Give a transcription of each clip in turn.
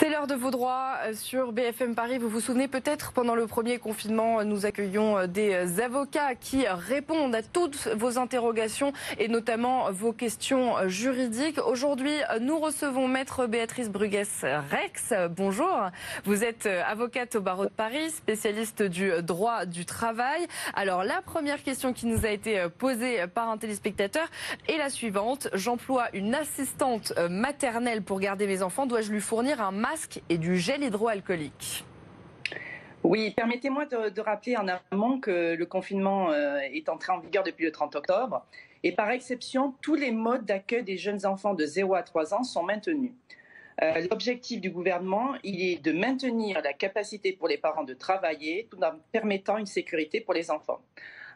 C'est l'heure de vos droits sur BFM Paris. Vous vous souvenez peut-être, pendant le premier confinement, nous accueillions des avocats qui répondent à toutes vos interrogations et notamment vos questions juridiques. Aujourd'hui, nous recevons Maître Béatrice Bruguès-Rex. Bonjour. Vous êtes avocate au barreau de Paris, spécialiste du droit du travail. Alors, la première question qui nous a été posée par un téléspectateur est la suivante. J'emploie une assistante maternelle pour garder mes enfants. Dois-je lui fournir un masque et du gel hydroalcoolique? Oui, permettez-moi de rappeler en amont que le confinement est entré en vigueur depuis le 30 octobre et par exception, tous les modes d'accueil des jeunes enfants de 0 à 3 ans sont maintenus. L'objectif du gouvernement, il est de maintenir la capacité pour les parents de travailler tout en permettant une sécurité pour les enfants.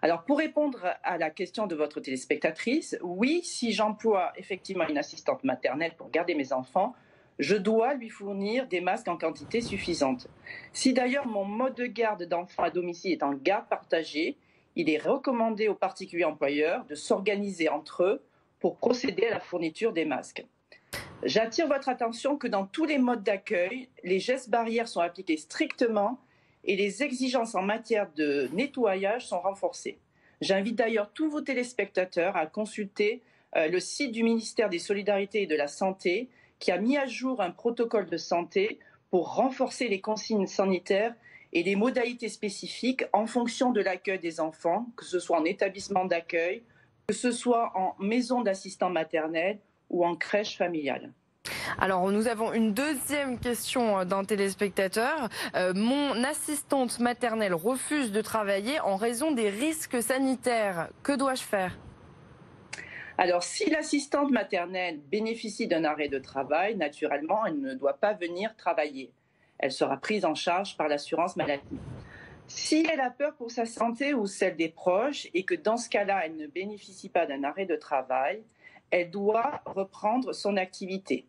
Alors, pour répondre à la question de votre téléspectatrice, oui, si j'emploie effectivement une assistante maternelle pour garder mes enfants, je dois lui fournir des masques en quantité suffisante. Si d'ailleurs mon mode de garde d'enfants à domicile est en garde partagée, il est recommandé aux particuliers employeurs de s'organiser entre eux pour procéder à la fourniture des masques. J'attire votre attention que dans tous les modes d'accueil, les gestes barrières sont appliqués strictement et les exigences en matière de nettoyage sont renforcées. J'invite d'ailleurs tous vos téléspectateurs à consulter le site du ministère des Solidarités et de la Santé qui a mis à jour un protocole de santé pour renforcer les consignes sanitaires et les modalités spécifiques en fonction de l'accueil des enfants, que ce soit en établissement d'accueil, que ce soit en maison d'assistants maternels ou en crèche familiale. Alors, nous avons une deuxième question d'un téléspectateur. Mon assistante maternelle refuse de travailler en raison des risques sanitaires. Que dois-je faire ? Alors, si l'assistante maternelle bénéficie d'un arrêt de travail, naturellement, elle ne doit pas venir travailler. Elle sera prise en charge par l'assurance maladie. Si elle a peur pour sa santé ou celle des proches et que dans ce cas-là, elle ne bénéficie pas d'un arrêt de travail, elle doit reprendre son activité.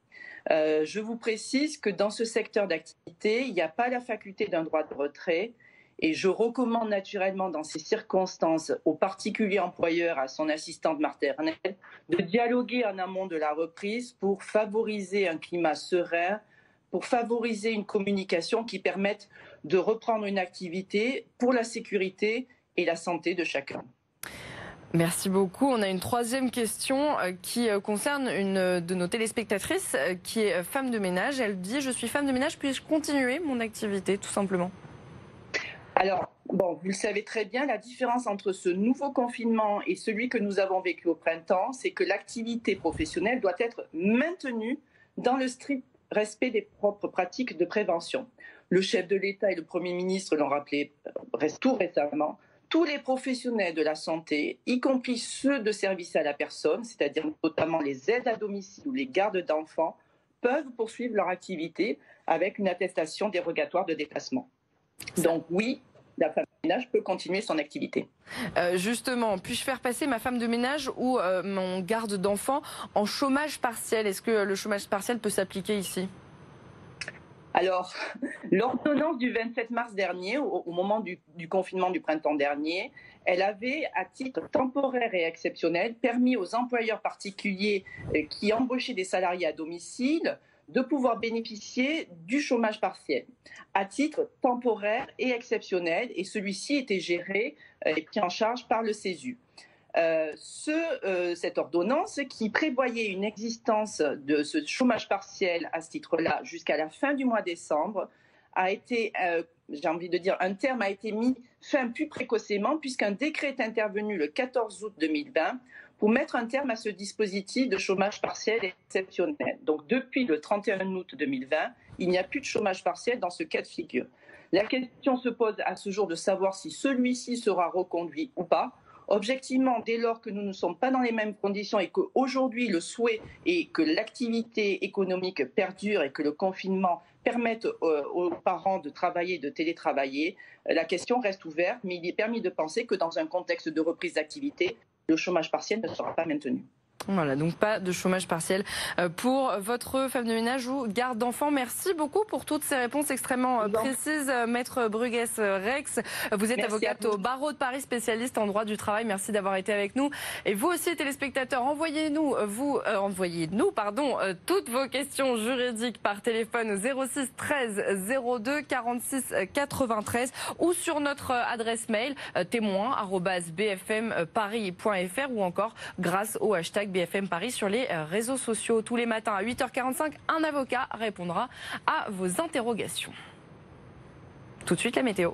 Je vous précise que dans ce secteur d'activité, il n'y a pas la faculté d'un droit de retrait. Et je recommande naturellement dans ces circonstances aux particuliers employeurs, à son assistante maternelle, de dialoguer en amont de la reprise pour favoriser un climat serein, pour favoriser une communication qui permette de reprendre une activité pour la sécurité et la santé de chacun. Merci beaucoup. On a une troisième question qui concerne une de nos téléspectatrices qui est femme de ménage. Elle dit « Je suis femme de ménage, puis-je continuer mon activité ?» tout simplement. Alors, bon, vous le savez très bien, la différence entre ce nouveau confinement et celui que nous avons vécu au printemps, c'est que l'activité professionnelle doit être maintenue dans le strict respect des propres pratiques de prévention. Le chef de l'État et le Premier ministre l'ont rappelé tout récemment. Tous les professionnels de la santé, y compris ceux de service à la personne, c'est-à-dire notamment les aides à domicile ou les gardes d'enfants, peuvent poursuivre leur activité avec une attestation dérogatoire de déplacement. Donc oui, la femme de ménage peut continuer son activité. Justement, puis-je faire passer ma femme de ménage ou mon garde d'enfants en chômage partiel? Est-ce que le chômage partiel peut s'appliquer ici? Alors, l'ordonnance du 27 mars dernier, au moment du confinement du printemps dernier, elle avait, à titre temporaire et exceptionnel, permis aux employeurs particuliers qui embauchaient des salariés à domicile de pouvoir bénéficier du chômage partiel à titre temporaire et exceptionnel, et celui-ci était géré et pris en charge par le CESU. Cette ordonnance qui prévoyait une existence de ce chômage partiel à ce titre-là jusqu'à la fin du mois de décembre a été, j'ai envie de dire, un terme a été mis fin plus précocement puisqu'un décret est intervenu le 14 août 2020 pour mettre un terme à ce dispositif de chômage partiel exceptionnel. Donc depuis le 31 août 2020, il n'y a plus de chômage partiel dans ce cas de figure. La question se pose à ce jour de savoir si celui-ci sera reconduit ou pas. Objectivement, dès lors que nous ne sommes pas dans les mêmes conditions et qu'aujourd'hui le souhait est que l'activité économique perdure et que le confinement permette aux parents de travailler, de télétravailler, la question reste ouverte, mais il est permis de penser que dans un contexte de reprise d'activité, le chômage partiel ne sera pas maintenu. Voilà, donc pas de chômage partiel pour votre femme de ménage ou garde d'enfants. Merci beaucoup pour toutes ces réponses extrêmement précises, Maître Bruguès-Rex. Vous êtes avocate au barreau de Paris, spécialiste en droit du travail. Merci d'avoir été avec nous. Et vous aussi, téléspectateurs, envoyez-nous toutes vos questions juridiques par téléphone au 06 13 02 46 93 ou sur notre adresse mail témoin@bfmparis.fr ou encore grâce au hashtag BFM Paris sur les réseaux sociaux. Tous les matins à 8h45, un avocat répondra à vos interrogations. Tout de suite, la météo.